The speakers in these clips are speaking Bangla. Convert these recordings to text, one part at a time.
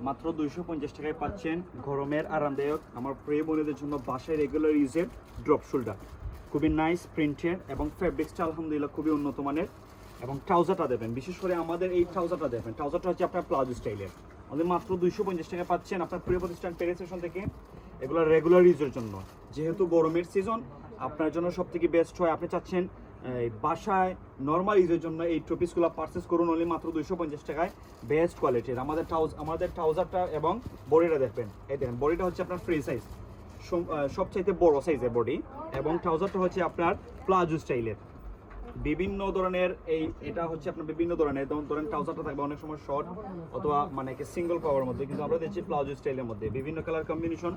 মাত্র 250 টাকায় পাচ্ছেন গরমের আরামদায়ক আমার প্রিয় বোনেদের জন্য বাসায় রেগুলার ইউজের ড্রপ শোল্ডার। খুবই নাইস প্রিন্টের এবং ফ্যাব্রিক্সটা আলহামদুলিল্লাহ খুবই উন্নত মানের। এবং ট্রাউজারটা দেবেন, বিশেষ করে আমাদের এই ট্রাউজারটা দেবেন। ট্রাউজারটা হচ্ছে আপনার প্লাজো স্টাইলের। আমাদের মাত্র 250 টাকায় পাচ্ছেন আপনার প্রিয় প্রতিষ্ঠান পেরিসেশন থেকে। এগুলো রেগুলার ইউজের জন্য, যেহেতু গরমের সিজন আপনার জন্য সব থেকে বেস্ট হয়। আপনি চাচ্ছেন এই বাসায় নর্মাল ইউজের জন্য এই টু পিসগুলো পারচেস করুন অনলি মাত্র 250 টাকায়। বেস্ট কোয়ালিটির আমাদের ট্রাউজারটা এবং বডিটা দেখবেন। এই দেখেন, বডিটা হচ্ছে আপনার ফ্রি সাইজ, সবচাইতে বড় সাইজের বডি, এবং ট্রাউজারটা হচ্ছে আপনার প্লাজো স্টাইলের। বিভিন্ন ধরনের এটা হচ্ছে আপনার বিভিন্ন ধরনের, যেমন ধরেন ট্রাউজারটা থাকবে অনেক সময় শর্ট অথবা মানে সিঙ্গল পাওয়ার মধ্যে, কিন্তু আমরা দেখছি প্লাজো স্টাইলের মধ্যে বিভিন্ন কালার কম্বিনেশন।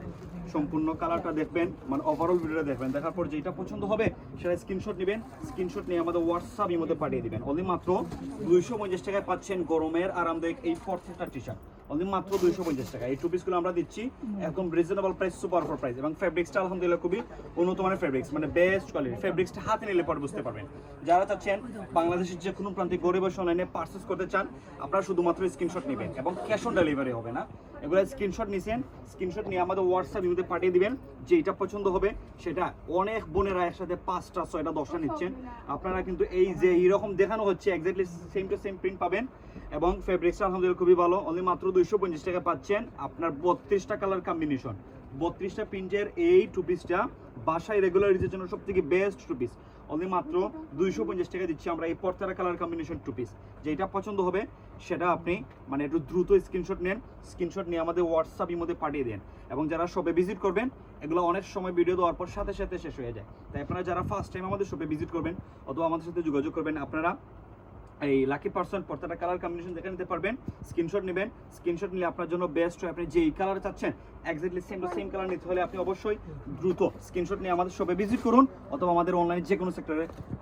সম্পূর্ণ কালারটা দেখবেন, মানে ওভারঅল ভিডিওটা দেখবেন, দেখার পর যেটা পছন্দ হবে সেটা স্ক্রিনশট নেবেন। স্ক্রিনশট নিয়ে আমাদের হোয়াটসঅ্যাপের মধ্যে পাঠিয়ে দিবেন। অনলি মাত্র 250 টাকায় পাচ্ছেন গরমের আরামদায়ক এই ফর্থেটা টি শার্ট। অনলি মাত্র 250 টাকা। এই টু পিসগুলো আমরা দিচ্ছি একদম reasonable price, super offer price. এবং ফেব্রিক্সটা আলহামদুলিল্লাহ খুবই উন্নত মানের ফেব্রিক্স, মানে বেস্ট কোয়ালিটি ফেব্রিক্সটা। হাতে নিলে পরে বুঝতে পারবেন। যারা চাচ্ছেন বাংলাদেশের যে কোনো প্রান্তে গরিব বসে অনলাইনে পার্চেস করতে চান, আপনারা শুধুমাত্র স্ক্রিনশট নেবেন এবং ক্যাশ অন ডেলিভারি হবে না। এগুলো স্ক্রিনশট নিছেন, স্ক্রিনশট নিয়ে আমাদের হোয়াটসঅ্যাপ ইউতে পাঠিয়ে দিবেন। যেটা পছন্দ হবে সেটা। অনেক বোনেরা একসাথে 5টা 6টা 10টা নিচ্ছেন, আপনারা কিন্তু এই যে এইরকম দেখানো হচ্ছে exactly same to same print পাবেন। এবং ফেব্রিক্সটা আলহামদুলিল্লাহ খুবই ভালো। অনলি মাত্র 250 টাকা পাচ্ছেন আপনার 32টা কালার কম্বিনেশন, 32টা প্রিন্টের এই টু পিসটা বাসায় রেগুলার ইউজের জন্য সব থেকে বেস্ট টু পিস। অনলি মাত্র 250 টাকা দিচ্ছি আমরা এই পর্তারা কালার কম্বিনেশন টু পিস। যেটা পছন্দ হবে সেটা আপনি মানে একটু দ্রুত স্ক্রিনশট নেন, স্ক্রিনশট নিয়ে আমাদের হোয়াটসঅ্যাপের মধ্যে পাঠিয়ে দেন। এবং যারা শপে ভিজিট করবেন, এগুলো অনেক সময় ভিডিও দেওয়ার পর সাথে সাথে শেষ হয়ে যায়। তাই আপনারা যারা ফার্স্ট টাইম আমাদের শপে ভিজিট করবেন অথবা আমাদের সাথে যোগাযোগ করবেন, আপনারা এই লাকি পার্সন পর্দাটা কালার কম্বিনেশন দেখে নিতে পারবেন। স্ক্রিনশট নেবেন, স্ক্রিনশট নিলে আপনার জন্য বেস্ট হয়। আপনি যেই কালার চাচ্ছেন exactly same to same colour নিতে হলে আপনি অবশ্যই দ্রুত স্ক্রিনশট নিয়ে আমাদের শপে ভিজিট করুন অথবা আমাদের অনলাইনে যে কোনো সেক্টরে